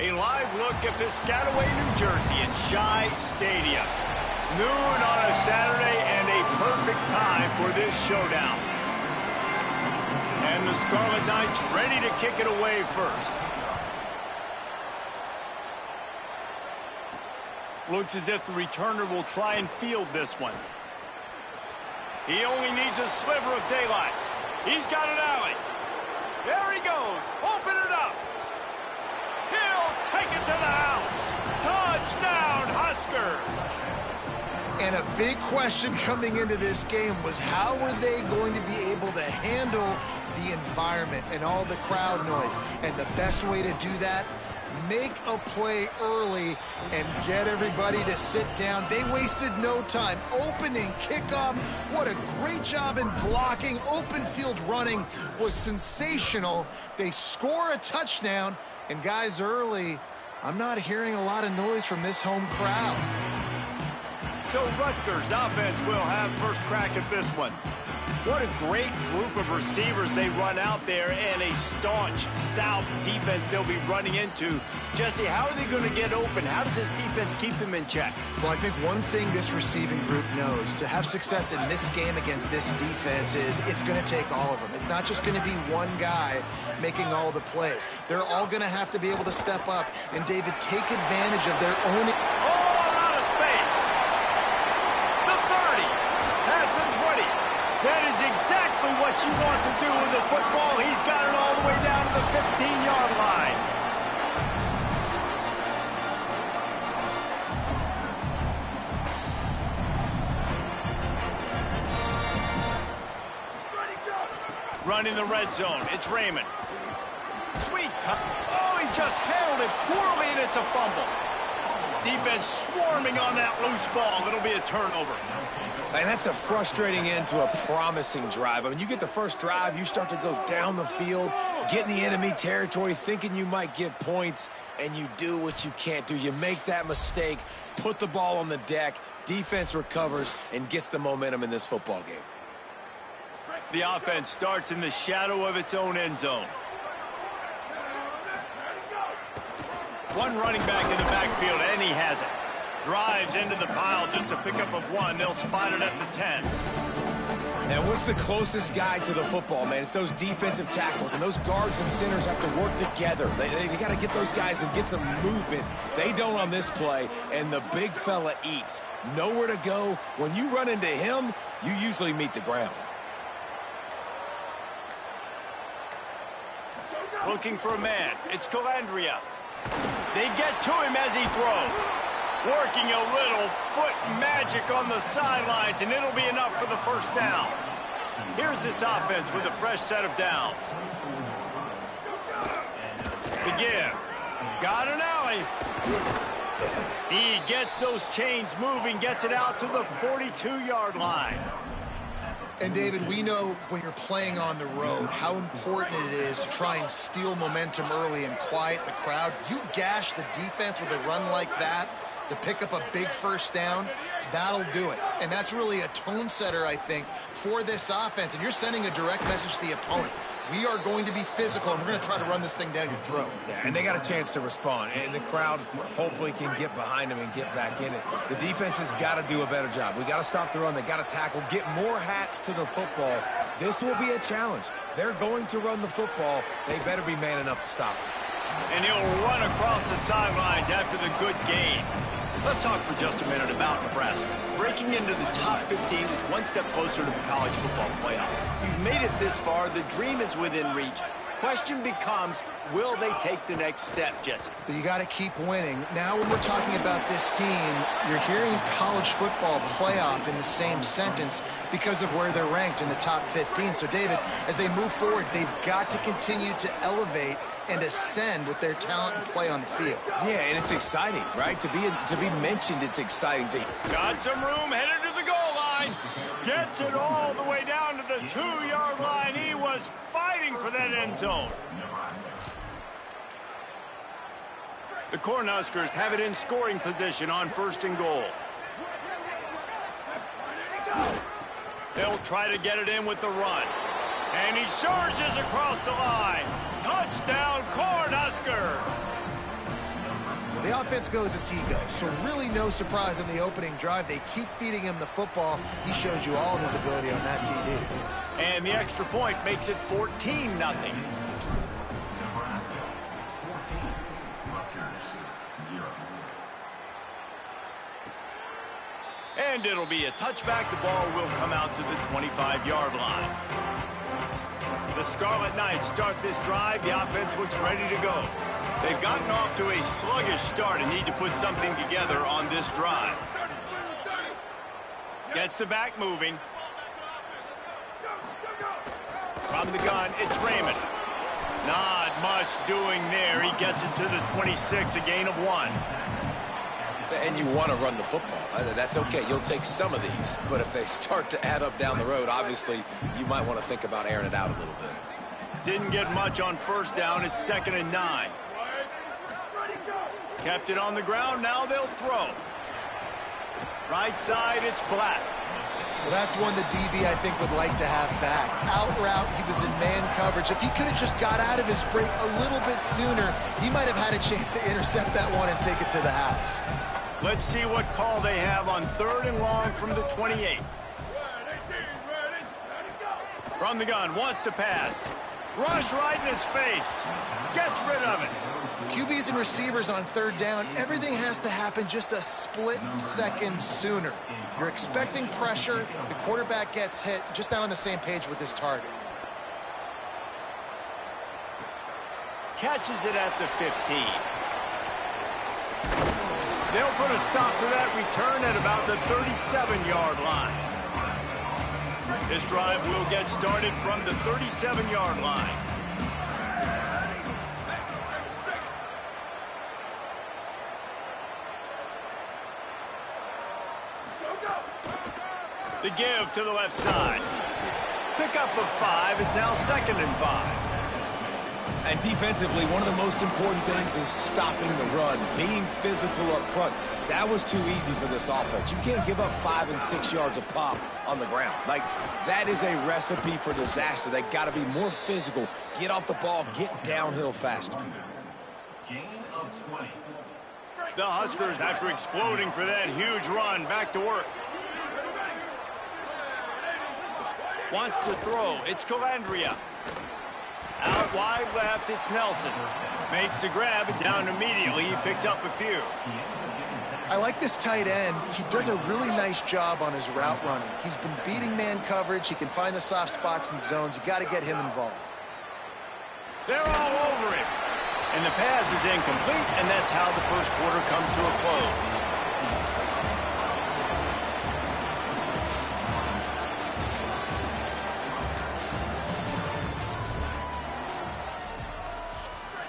A live look at Piscataway, New Jersey in Shai Stadium. Noon on a Saturday and a perfect time for this showdown. And the Scarlet Knights ready to kick it away first. Looks as if the returner will try and field this one. He only needs a sliver of daylight. He's got an alley. There he goes. Open it up. He'll take it to the house. Touchdown, Huskers. And a big question coming into this game was how were they going to be able to handle the environment and all the crowd noise? And the best way to do that, make a play early and get everybody to sit down. They wasted no time. Opening kickoff, what a great job in blocking. Open field running was sensational. They score a touchdown, and guys, early, I'm not hearing a lot of noise from this home crowd. So Rutgers offense will have first crack at this one. What a great group of receivers they run out there, and a staunch, stout defense they'll be running into. Jesse, how are they going to get open? How does this defense keep them in check? Well, I think one thing this receiving group knows to have success in this game against this defense is it's going to take all of them. It's not just going to be one guy making all the plays. They're all going to have to be able to step up and, David, take advantage of their own... Oh, out of space. The 30. Past the 20. That is exactly what you want to do with the football. He's got it all the way down to the 15-yard line. Running the red zone. It's Raymond. Sweet cut. Oh, he just handled it poorly, and it's a fumble. Defense swarming on that loose ball. It'll be a turnover. And that's a frustrating end to a promising drive. I mean, you get the first drive, you start to go down the field, get in the enemy territory, thinking you might get points, and you do what you can't do. You make that mistake, put the ball on the deck, defense recovers, and gets the momentum in this football game. The offense starts in the shadow of its own end zone. One running back in the backfield, and he has it. Drives into the pile just to pick up of one. They'll spot it at the 10. And what's the closest guy to the football, man? It's those defensive tackles, and those guards and centers have to work together. They got to get those guys and get some movement. They don't on this play, and the big fella eats. Nowhere to go. When you run into him, you usually meet the ground. Looking for a man. It's Calandria. They get to him as he throws. Working a little foot magic on the sidelines, and it'll be enough for the first down. Here's this offense with a fresh set of downs. The give. Got an alley. He gets those chains moving, gets it out to the 42-yard line. And, David, we know when you're playing on the road how important it is to try and steal momentum early and quiet the crowd. You gash the defense with a run like that to pick up a big first down, that'll do it. And that's really a tone setter, I think, for this offense. And you're sending a direct message to the opponent. We are going to be physical, and we're going to try to run this thing down your throat. Yeah, and they got a chance to respond. And the crowd hopefully can get behind them and get back in it. The defense has got to do a better job. We got to stop the run. They got to tackle, get more hats to the football. This will be a challenge. They're going to run the football. They better be man enough to stop it. And he'll run across the sidelines after the good gain. Let's talk for just a minute about Nebraska. Breaking into the top 15 is one step closer to the college football playoff. You've made it this far. The dream is within reach. Question becomes, will they take the next step, Jesse? But you got to keep winning. Now when we're talking about this team, you're hearing college football playoff in the same sentence because of where they're ranked in the top 15. So, David, as they move forward, they've got to continue to elevate and ascend with their talent and play on the field. Yeah, and it's exciting, right? To be mentioned, it's exciting. Got some room, headed to the goal line. Gets it all the way down to the 2-yard line. He was fighting for that end zone. The Cornhuskers have it in scoring position on 1st and goal. They'll try to get it in with the run. And he surges across the line. Touchdown, Cornhuskers! The offense goes as he goes, so really no surprise on the opening drive. They keep feeding him the football. He showed you all of his ability on that TD. And the extra point makes it 14-0. And it'll be a touchback. The ball will come out to the 25-yard line. The Scarlet Knights start this drive. The offense looks ready to go. They've gotten off to a sluggish start and need to put something together on this drive. Gets the back moving. From the gun, it's Raymond. Not much doing there. He gets it to the 26, a gain of 1. And you want to run the football. That's okay. You'll take some of these. But if they start to add up down the road, obviously, you might want to think about airing it out a little bit. Didn't get much on first down. It's 2nd and 9. Kept it on the ground. Now they'll throw. Right side, it's Black. Well, that's one the DB, I think, would like to have back. Out route, he was in man coverage. If he could have just got out of his break a little bit sooner, he might have had a chance to intercept that one and take it to the house. Let's see what call they have on 3rd and long from the 28. From the gun, wants to pass. Rush right in his face. Gets rid of it. QBs and receivers on 3rd down, everything has to happen just a split second sooner. You're expecting pressure, the quarterback gets hit, just not on the same page with his target. Catches it at the 15. They'll put a stop to that return at about the 37-yard line. This drive will get started from the 37-yard line. The give to the left side. Pickup of 5 is now 2nd and 5. And defensively, one of the most important things is stopping the run, being physical up front. That was too easy for this offense. You can't give up 5 and 6 yards a pop on the ground. Like, that is a recipe for disaster. They got to be more physical, get off the ball, get downhill faster. Gain of 20. The Huskers, after exploding for that huge run, back to work. Wants to throw. It's Calandria. Out wide left, it's Nelson. Makes the grab, and down immediately. He picks up a few. I like this tight end. He does a really nice job on his route running. He's been beating man coverage. He can find the soft spots and zones. You got to get him involved. They're all over him. And the pass is incomplete, and that's how the first quarter comes to a close.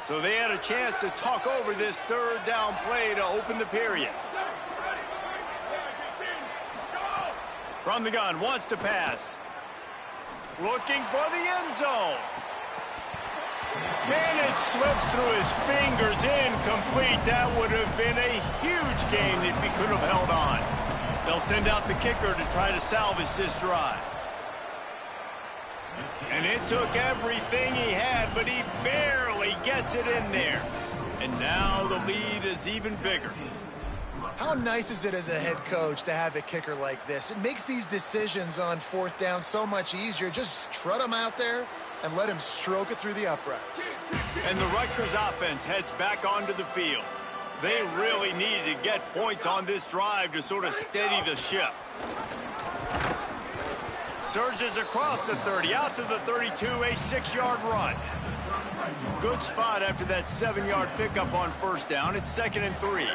So they had a chance to talk over this 3rd down play to open the period. From the gun, wants to pass. Looking for the end zone. And it slips through his fingers, incomplete. That would have been a huge gain if he could have held on. They'll send out the kicker to try to salvage this drive. And it took everything he had, but he barely gets it in there. And now the lead is even bigger. How nice is it as a head coach to have a kicker like this? It makes these decisions on 4th down so much easier. Just trot him out there and let him stroke it through the uprights. And the Rutgers offense heads back onto the field. They really needed to get points on this drive to sort of steady the ship. Surges across the 30, out to the 32, a 6-yard run. Good spot after that 7-yard pickup on 1st down. It's 2nd and 3.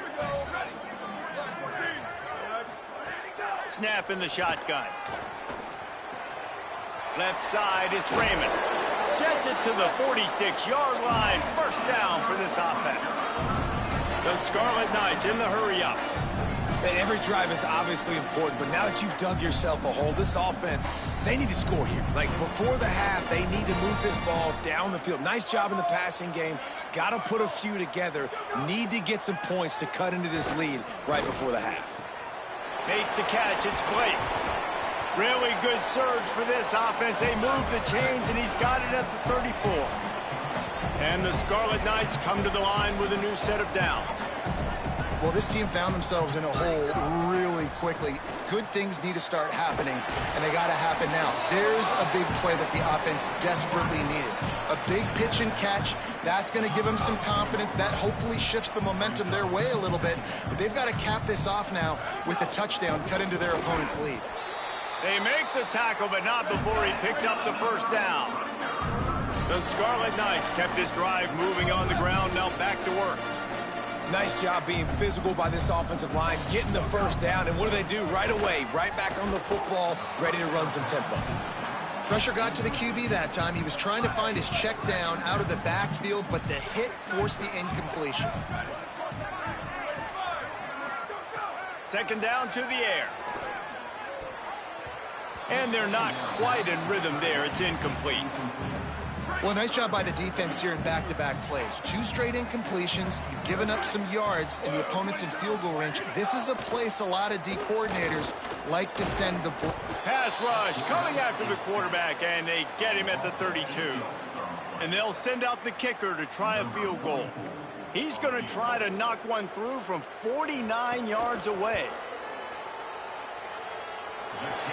Snap in the shotgun. Left side, it's Raymond. Gets it to the 46-yard line. 1st down for this offense. The Scarlet Knights in the hurry-up. Every drive is obviously important, but now that you've dug yourself a hole, this offense, they need to score here. Like, before the half, they need to move this ball down the field. Nice job in the passing game. Got to put a few together. Need to get some points to cut into this lead right before the half. Makes the catch. It's Blake. Really good surge for this offense. They move the chains, and he's got it at the 34. And the Scarlet Knights come to the line with a new set of downs. Well, this team found themselves in a hole really quickly. Good things need to start happening, and they got to happen now. There's a big play that the offense desperately needed. A big pitch and catch. That's going to give them some confidence. That hopefully shifts the momentum their way a little bit. But they've got to cap this off now with a touchdown cut into their opponent's lead. They make the tackle, but not before he picks up the first down. The Scarlet Knights kept this drive moving on the ground. Now back to work. Nice job being physical by this offensive line, getting the first down, and what do? Right away, right back on the football, ready to run some tempo. Pressure got to the QB that time. He was trying to find his check down out of the backfield, but the hit forced the incompletion. Second down to the air. And they're not quite in rhythm there. It's incomplete. Well, nice job by the defense here in back-to-back plays. 2 straight incompletions. You've given up some yards, and the opponent's in field goal range. This is a place a lot of D coordinators like to send the ball. Pass rush coming after the quarterback, and they get him at the 32. And they'll send out the kicker to try a field goal. He's going to try to knock one through from 49 yards away.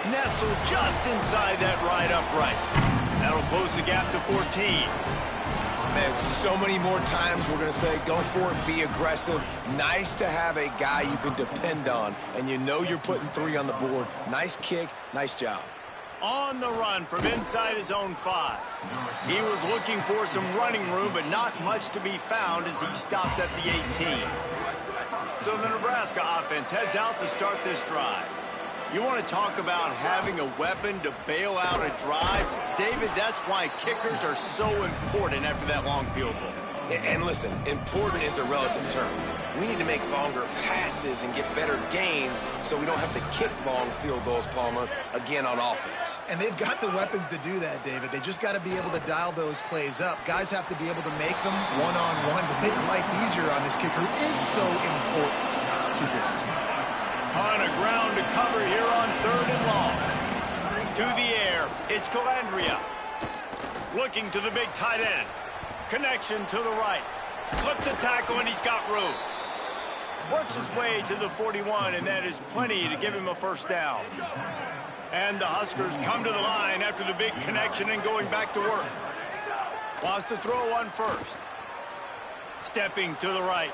Nestled just inside that right upright. That'll close the gap to 14. Man, so many more times we're going to say, go for it, be aggressive. Nice to have a guy you can depend on, and you know you're putting 3 on the board. Nice kick, nice job. On the run from inside his own 5. He was looking for some running room, but not much to be found as he stopped at the 18. So the Nebraska offense heads out to start this drive. You want to talk about having a weapon to bail out a drive? David, that's why kickers are so important after that long field goal. And listen, important is a relative term. We need to make longer passes and get better gains so we don't have to kick long field goals, Palmer, again on offense. And they've got the weapons to do that, David. They just got to be able to dial those plays up. Guys have to be able to make them one-on-one. To make life easier on this kicker is so important to this team. Ton of ground to cover here on 3rd and long. To the air, it's Calandria. Looking to the big tight end. Connection to the right. Slips a tackle, and he's got room. Works his way to the 41, and that is plenty to give him a first down. And the Huskers come to the line after the big connection and going back to work. Wants to throw one first. Stepping to the right.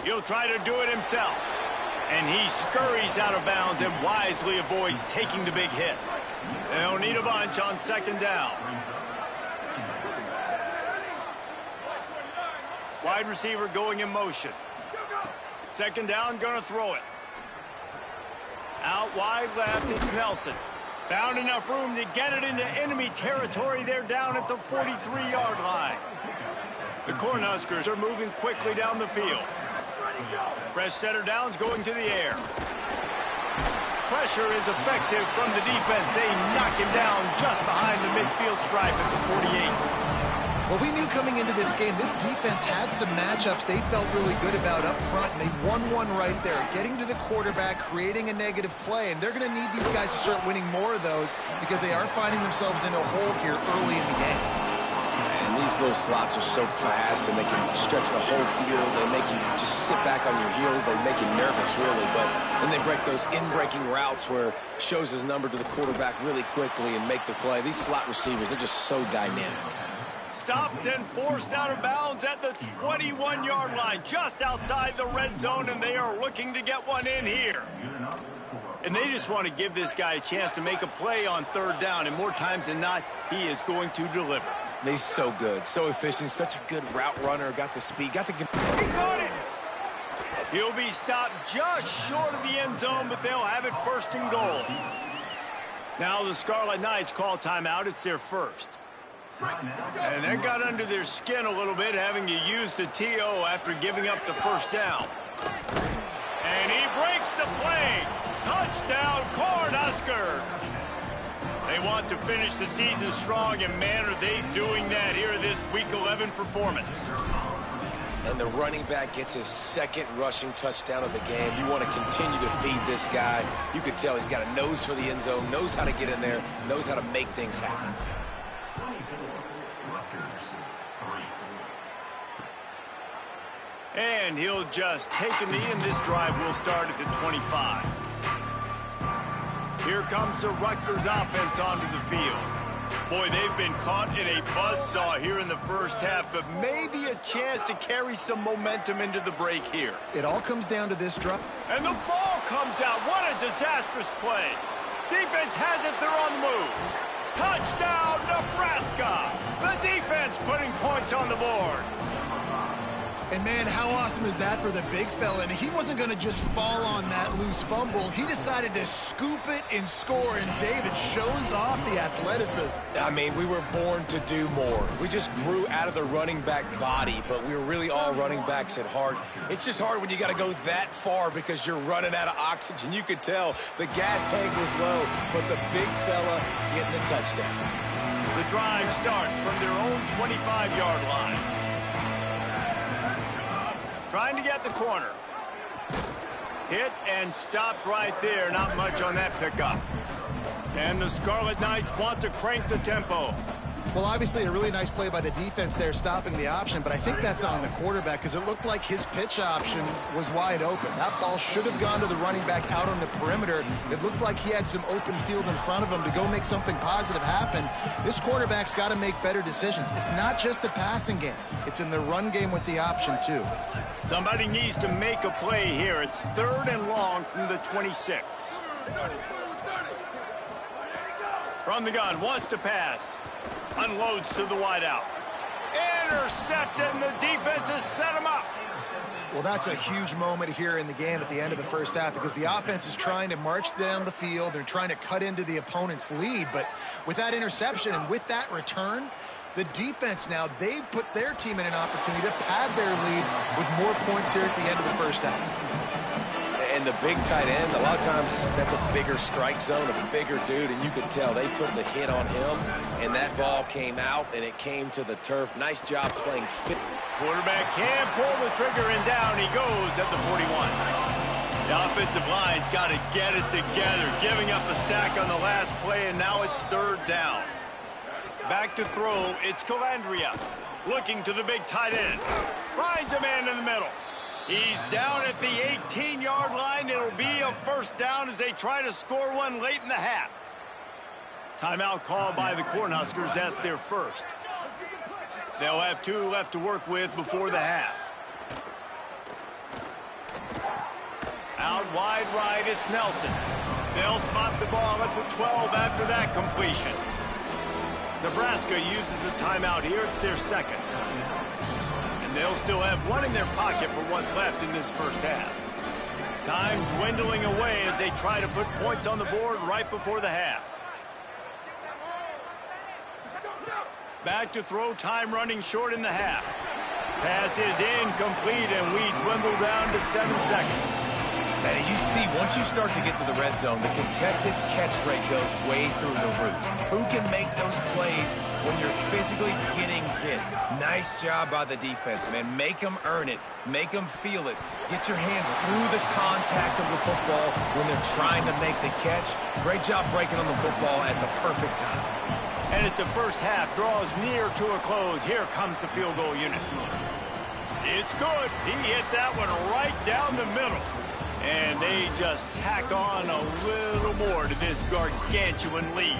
He'll try to do it himself. And he scurries out of bounds and wisely avoids taking the big hit. They'll need a bunch on 2nd down. Wide receiver going in motion. 2nd down, gonna throw it. Out wide left, it's Nelson. Found enough room to get it into enemy territory. They're down at the 43-yard line. The Cornhuskers are moving quickly down the field. Fresh setter downs going to the air. Pressure is effective from the defense. They knock him down just behind the midfield stripe at the 48. Well, we knew coming into this game, this defense had some matchups they felt really good about up front, and they won one right there, getting to the quarterback, creating a negative play, and they're going to need these guys to start winning more of those because they are finding themselves in a hole here early in the game. And these little slots are so fast, and they can stretch the whole field. They make you just sit back on your heels. They make you nervous, really. But then they break those in-breaking routes where shows his number to the quarterback really quickly and make the play. These slot receivers, they're just so dynamic. Stopped and forced out of bounds at the 21-yard line, just outside the red zone, and they are looking to get one in here. And they just want to give this guy a chance to make a play on 3rd down, and more times than not, he is going to deliver. He's so good, so efficient, such a good route runner, got the speed, got the... He got it! He'll be stopped just short of the end zone, but they'll have it 1st and goal. Now the Scarlet Knights call timeout. It's their first. And that got under their skin a little bit, having to use the TO after giving up the 1st down. And he breaks the play. Touchdown, Cornhuskers! They want to finish the season strong, and man, are they doing that here in this Week 11 performance. And the running back gets his 2nd rushing touchdown of the game. You want to continue to feed this guy. You could tell he's got a nose for the end zone, knows how to get in there, knows how to make things happen. And he'll just take a knee, and this drive will start at the 25. Here comes the Rutgers offense onto the field. Boy, they've been caught in a buzzsaw here in the first half, but maybe a chance to carry some momentum into the break here. It all comes down to this drive. And the ball comes out. What a disastrous play. Defense has it. They're on the move. Touchdown, Nebraska. The defense putting points on the board. And, man, how awesome is that for the big fella? And he wasn't going to just fall on that loose fumble. He decided to scoop it and score, and David shows off the athleticism. I mean, we were born to do more. We just grew out of the running back body, but we were really all running backs at heart. It's just hard when you got to go that far because you're running out of oxygen. You could tell the gas tank was low, but the big fella getting the touchdown. The drive starts from their own 25-yard line. Trying to get the corner. Hit and stopped right there. Not much on that pickup. And the Scarlet Knights want to crank the tempo. Well, obviously a really nice play by the defense there stopping the option, but I think that's on the quarterback because it looked like his pitch option was wide open. That ball should have gone to the running back out on the perimeter. It looked like he had some open field in front of him to go make something positive happen. This quarterback's got to make better decisions. It's not just the passing game. It's in the run game with the option, too. Somebody needs to make a play here. It's 3rd and long from the 26. From the gun, wants to pass. Unloads to the wideout. Intercept, and the defense has set him up. Well, that's a huge moment here in the game at the end of the first half because the offense is trying to march down the field. They're trying to cut into the opponent's lead. But with that interception and with that return, the defense now, they've put their team in an opportunity to pad their lead with more points here at the end of the first half. And the big tight end, a lot of times that's a bigger strike zone, a bigger dude, and you could tell they put the hit on him, and that ball came out, and it came to the turf. Nice job playing fit. Quarterback can pull the trigger, and down he goes at the 41. The offensive line's got to get it together, giving up a sack on the last play, and now it's 3rd down. Back to throw, it's Calandria. Looking to the big tight end. Finds a man in the middle. He's down at the 18-yard line. It'll be a 1st down as they try to score one late in the half. Timeout called by the Cornhuskers. That's their first. They'll have 2 left to work with before the half. Out wide right, it's Nelson. They'll spot the ball at the 12 after that completion. Nebraska uses a timeout here. It's their 2nd. And they'll still have 1 in their pocket for what's left in this first half. Time dwindling away as they try to put points on the board right before the half. Back to throw, time running short in the half. Pass is incomplete, and we dwindle down to 7 seconds. And as you see, once you start to get to the red zone, the contested catch rate goes way through the roof. Who can make those plays when you're physically getting hit? Nice job by the defense, man. Make them earn it. Make them feel it. Get your hands through the contact of the football when they're trying to make the catch. Great job breaking on the football at the perfect time. And as the first half draws near to a close, here comes the field goal unit. It's good. He hit that one right down the middle. And they just tack on a little more to this gargantuan lead.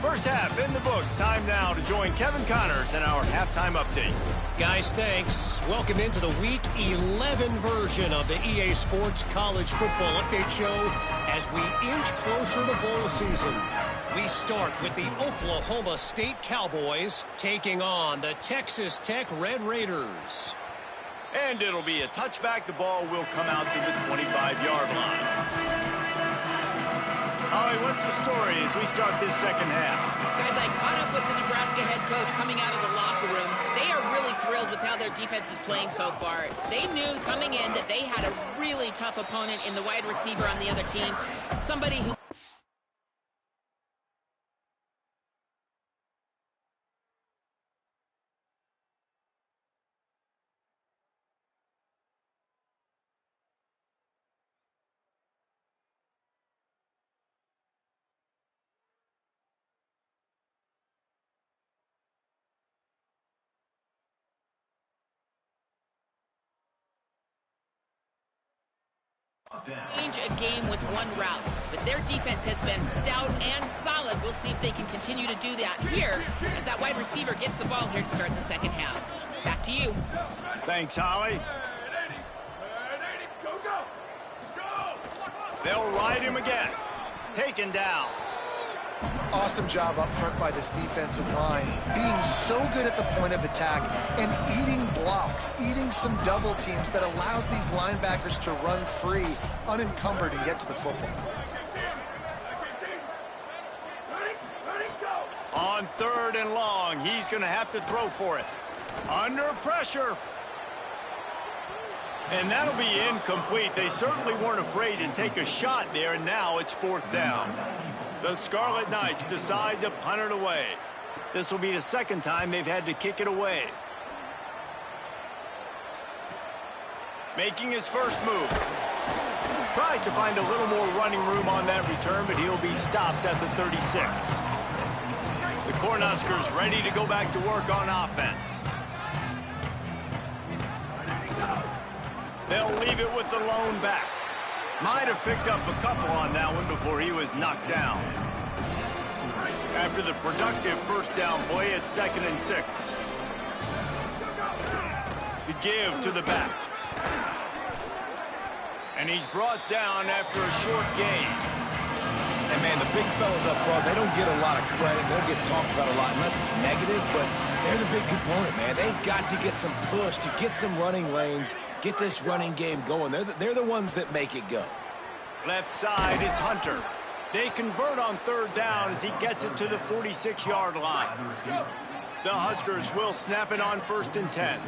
First half in the books. Time now to join Kevin Connors in our halftime update. Guys, thanks. Welcome into the Week 11 version of the EA Sports College Football Update Show as we inch closer to bowl season. We start with the Oklahoma State Cowboys taking on the Texas Tech Red Raiders. And it'll be a touchback. The ball will come out to the 25-yard line. Holly, what's the story as we start this second half? Guys, I caught up with the Nebraska head coach coming out of the locker room. They are really thrilled with how their defense is playing so far. They knew coming in that they had a really tough opponent in the wide receiver on the other team. Somebody who Change a game with one route, but their defense has been stout and solid. We'll see if they can continue to do that here as that wide receiver gets the ball here to start the second half. Back to you. Thanks, Holly. They'll ride him again. Taken down. Awesome job up front by this defensive line, being so good at the point of attack and eating blocks, eating some double teams that allows these linebackers to run free, unencumbered, and get to the football. On 3rd and long, he's going to have to throw for it. Under pressure. And that'll be incomplete. They certainly weren't afraid to take a shot there, and now it's 4th down. The Scarlet Knights decide to punt it away. This will be the second time they've had to kick it away. Making his first move. Tries to find a little more running room on that return, but he'll be stopped at the 36. The Cornhuskers ready to go back to work on offense. They'll leave it with the lone back. Might have picked up a couple on that one before he was knocked down. After the productive first down play, it's 2nd and 6. The give to the back. And he's brought down after a short gain. And, man, the big fellas up front, they don't get a lot of credit. They don't get talked about a lot unless it's negative, but they're the big component, man. They've got to get some push, to get some running lanes, get this running game going. They're the ones that make it go. Left side is Hunter. They convert on 3rd down as he gets it to the 46-yard line. The Huskers will snap it on 1st and 10.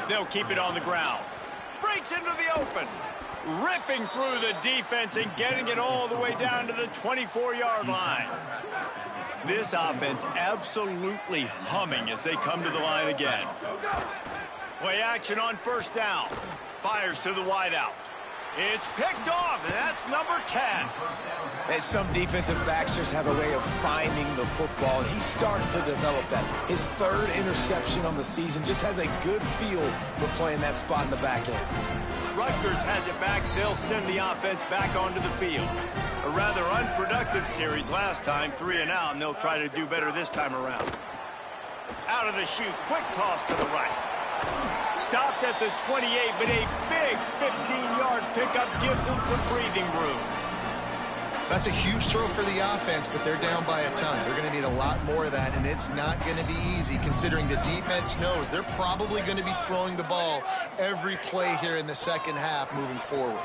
They'll keep it on the ground. Breaks into the open. Ripping through the defense and getting it all the way down to the 24-yard line. This offense absolutely humming as they come to the line again. Play action on 1st down. Fires to the wideout. It's picked off, and that's number 10. And some defensive backs just have a way of finding the football, and he's starting to develop that. His 3rd interception on the season, just has a good feel for playing that spot in the back end. Rutgers has it back. They'll send the offense back onto the field. A rather unproductive series last time, 3 and out, and they'll try to do better this time around. Out of the chute, quick toss to the right. Stopped at the 28, but a big 15-yard pickup gives them some breathing room. That's a huge throw for the offense, but they're down by a ton. They're going to need a lot more of that, and it's not going to be easy considering the defense knows they're probably going to be throwing the ball every play here in the second half moving forward.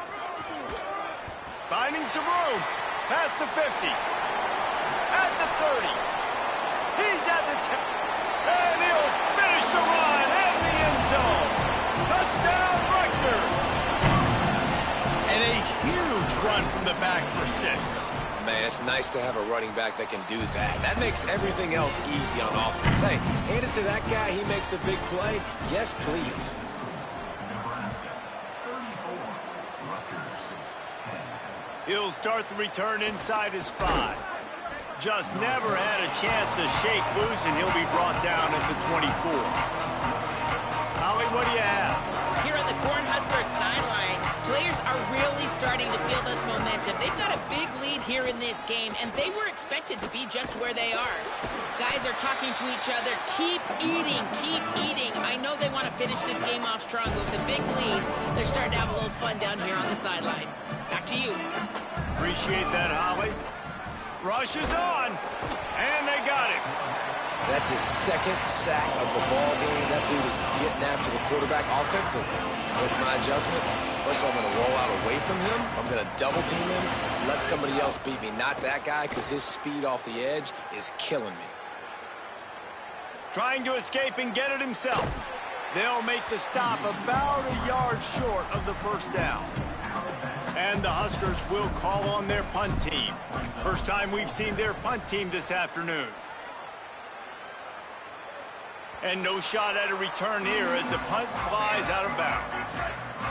Finding some room. Past the 50. At the 30. He's at the 10. And he'll finish the run in the end zone. Touchdown, Rutgers. And a huge run from the back for 6. Man, it's nice to have a running back that can do that. That makes everything else easy on offense. Hey, hand it to that guy. He makes a big play. Yes, please. He'll start the return inside his 5. Just never had a chance to shake loose, and he'll be brought down at the 24. Holly, what do you have? Here on the Cornhuskers sideline, players are really starting to feel this momentum. They've got a big lead here in this game, and they were expected to be just where they are. Guys are talking to each other. Keep eating, keep eating. I know they want to finish this game off strong, but with a big lead, they're starting to have a little fun down here on the sideline. Back to you. Appreciate that, Holly. Rush is on, and they got him. That's his 2nd sack of the ball game. That dude is getting after the quarterback offensively. What's my adjustment? First of all, I'm going to roll out away from him. I'm going to double team him, let somebody else beat me, not that guy, because his speed off the edge is killing me. Trying to escape and get it himself. They'll make the stop about a yard short of the 1st down. And the Huskers will call on their punt team. First time we've seen their punt team this afternoon. And no shot at a return here as the punt flies out of bounds.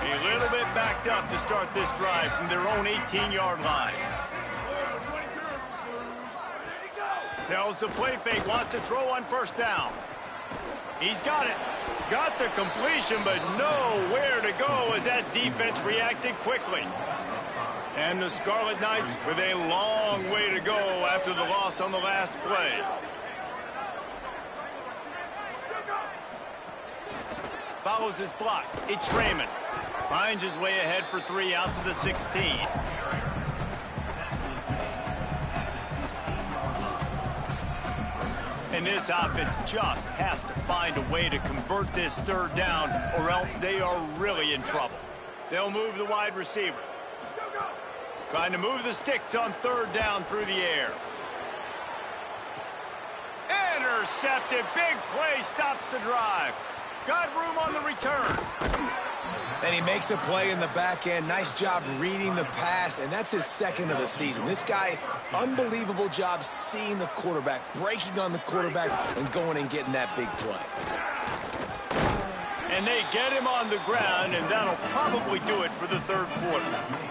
A little bit backed up to start this drive from their own 18-yard line. Tells the play fake, wants to throw on 1st down. He's got it. Got the completion, but nowhere to go as that defense reacted quickly. And the Scarlet Knights with a long way to go after the loss on the last play. Follows his blocks. It's Raymond. Finds his way ahead for 3 out to the 16. And this offense just has to find a way to convert this 3rd down, or else they are really in trouble. They'll move the wide receiver. Trying to move the sticks on 3rd down through the air. Intercepted. Big play stops the drive. Got room on the return. And he makes a play in the back end. Nice job reading the pass, and that's his 2nd of the season. This guy, unbelievable job seeing the quarterback, breaking on the quarterback, and going and getting that big play. And they get him on the ground, and that'll probably do it for the 3rd quarter.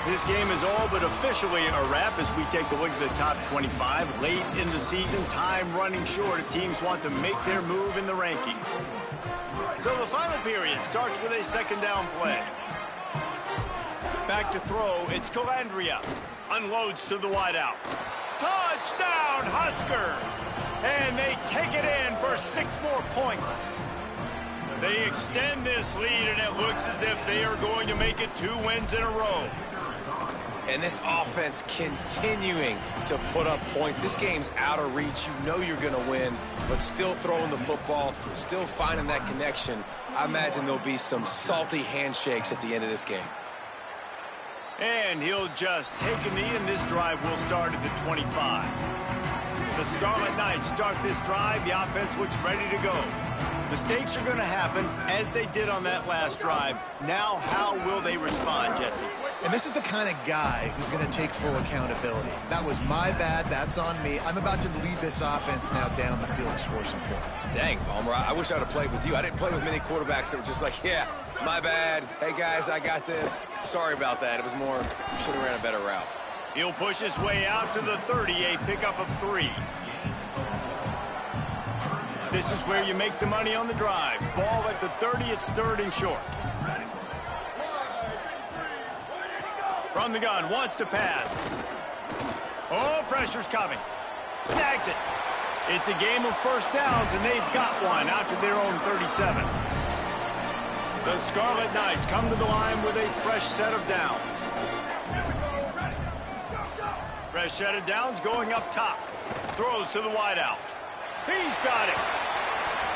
This game is all but officially a wrap as we take a look at the top 25. Late in the season, time running short if teams want to make their move in the rankings. So the final period starts with a 2nd down play. Back to throw, it's Calandria. Unloads to the wideout. Touchdown, Husker! And they take it in for 6 more points. They extend this lead, and it looks as if they are going to make it 2 wins in a row. And this offense continuing to put up points. This game's out of reach. You know you're going to win, but still throwing the football, still finding that connection. I imagine there'll be some salty handshakes at the end of this game. And he'll just take a knee, and this drive will start at the 25. The Scarlet Knights start this drive. The offense looks ready to go. Mistakes are going to happen, as they did on that last drive. Now, how will they respond, Jesse? And this is the kind of guy who's going to take full accountability. That was my bad. That's on me. I'm about to lead this offense now down the field and score some points. Dang, Palmer, I wish I would have played with you. I didn't play with many quarterbacks that were just like, yeah, my bad. Hey, guys, I got this. Sorry about that. It was more, you should have ran a better route. He'll push his way out to the 30, a pickup of 3. This is where you make the money on the drive. Ball at the 30, it's 3rd and short. From the gun, wants to pass. Oh, pressure's coming. Snags it. It's a game of 1st downs, and they've got one out to their own 37. The Scarlet Knights come to the line with a fresh set of downs. Fresh set of downs going up top. Throws to the wideout. He's got it.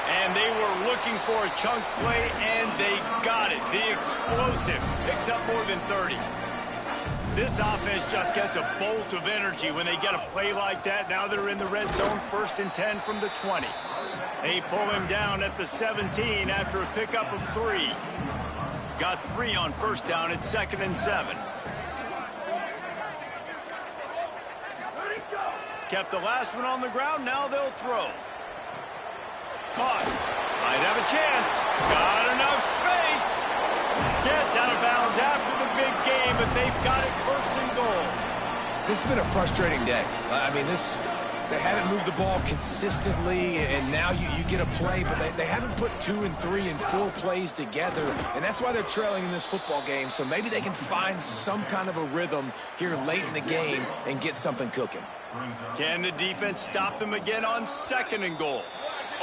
And they were looking for a chunk play, and they got it. The explosive picks up more than 30. This offense just gets a bolt of energy when they get a play like that. Now they're in the red zone, 1st and 10 from the 20. They pull him down at the 17 after a pickup of 3. Got 3 on 1st down at 2nd and 7. Kept the last one on the ground. Now they'll throw. Caught. Might have a chance. Got enough space. Gets out of bounds after the big game, but they've got it 1st and goal. This has been a frustrating day. I mean, they haven't moved the ball consistently, and now you get a play, but they haven't put 2 and 3 and 4 plays together, and that's why they're trailing in this football game. So maybe they can find some kind of a rhythm here late in the game and get something cooking. Can the defense stop them again on 2nd and goal?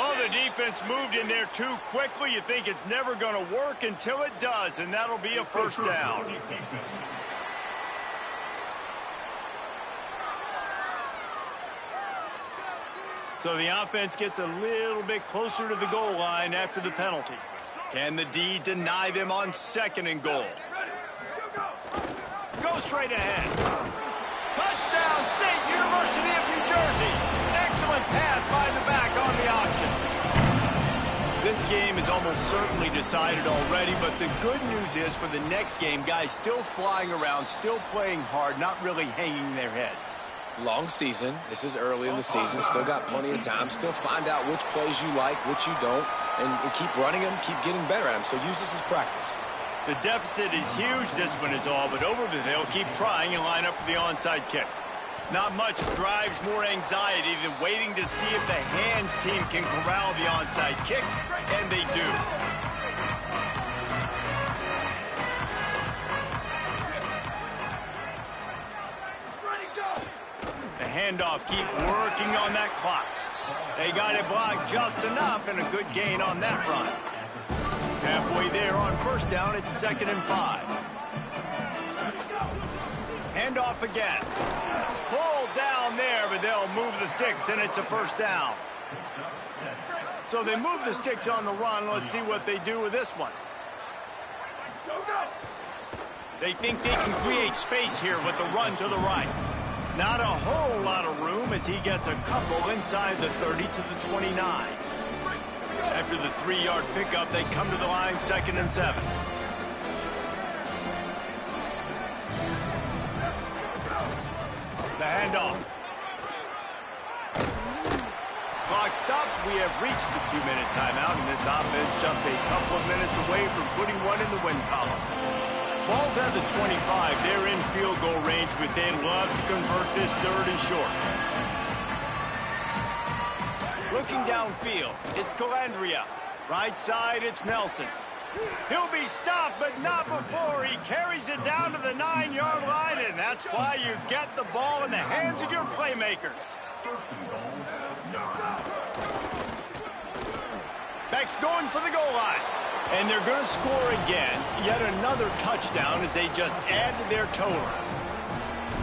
Oh, the defense moved in there too quickly. You think it's never going to work until it does, and that'll be a 1st down. So the offense gets a little bit closer to the goal line after the penalty. Can the D deny them on 2nd and goal? Go straight ahead. Touchdown, State University of New Jersey. Excellent pass by the back on the option. This game is almost certainly decided already, but the good news is for the next game, guys still flying around, still playing hard, not really hanging their heads. Long season. This is early in the season. Still got plenty of time. Still find out which plays you like, which you don't, and keep running them, keep getting better at them. So use this as practice. The deficit is huge, this one is all, but over the hill, keep trying and line up for the onside kick. Not much drives more anxiety than waiting to see if the hands team can corral the onside kick, and they do. The handoff, keep working on that clock. They got it blocked just enough, and a good gain on that run. Halfway there on first down, it's 2nd and 5. Handoff again. Pull down there, but they'll move the sticks, and it's a first down. So they move the sticks on the run. Let's see what they do with this one. They think they can create space here with the run to the right. Not a whole lot of room as he gets a couple inside the 30 to the 29. After the 3-yard pickup, they come to the line 2nd and 7. The handoff. Clock stops. We have reached the 2-minute timeout, and this offense just a couple of minutes away from putting one in the win column. Ball's at the 25. They're in field goal range, but they'd love to convert this 3rd and short. Looking downfield, it's Calandria. Right side, it's Nelson. He'll be stopped, but not before he carries it down to the 9-yard line, and that's why you get the ball in the hands of your playmakers. Beck's going for the goal line. And they're going to score again. Yet another touchdown as they just add to their total.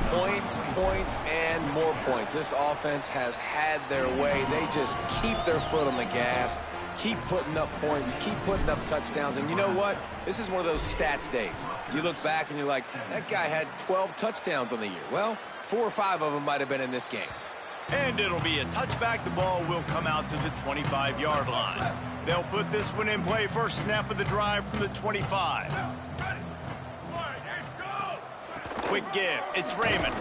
Points, points, and more points. This offense has had their way. They just keep their foot on the gas, keep putting up points, keep putting up touchdowns. And you know what? This is one of those stats days. You look back and you're like, that guy had 12 touchdowns on the year. Well, 4 or 5 of them might have been in this game. And it'll be a touchback. The ball will come out to the 25-yard line. They'll put this one in play. First snap of the drive from the 25. Quick give. It's Raymond.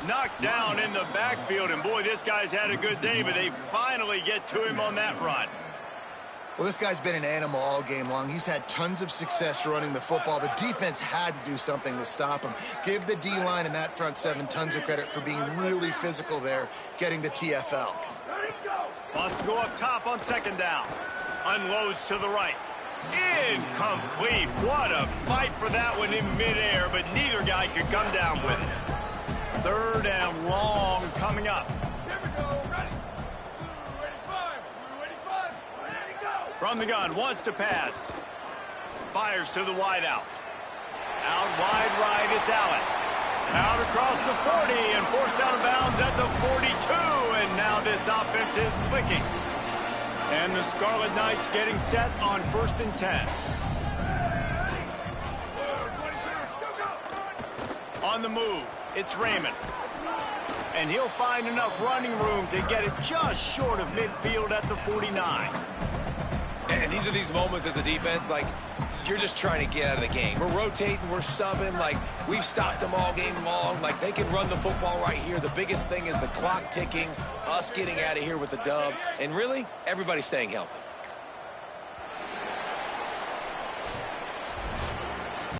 Knocked down in the backfield. And, boy, this guy's had a good day, but they finally get to him on that run. Well, this guy's been an animal all game long. He's had tons of success running the football. The defense had to do something to stop him. Give the D-line and that front 7 tons of credit for being really physical there, getting the TFL. Wants to go up top on 2nd down. Unloads to the right. Incomplete. What a fight for that one in midair, but neither guy could come down with it. 3rd and long coming up. From the gun, wants to pass. Fires to the wide out. Out wide right, it's Allen. Out across the 40 and forced out of bounds at the 42. And now this offense is clicking. And the Scarlet Knights getting set on 1st and 10. On the move, it's Raymond. And he'll find enough running room to get it just short of midfield at the 49. And these are these moments as a defense, like, you're just trying to get out of the game. We're rotating, we're subbing, like, we've stopped them all game long. Like, they can run the football right here. The biggest thing is the clock ticking, us getting out of here with the dub, and really, everybody staying healthy.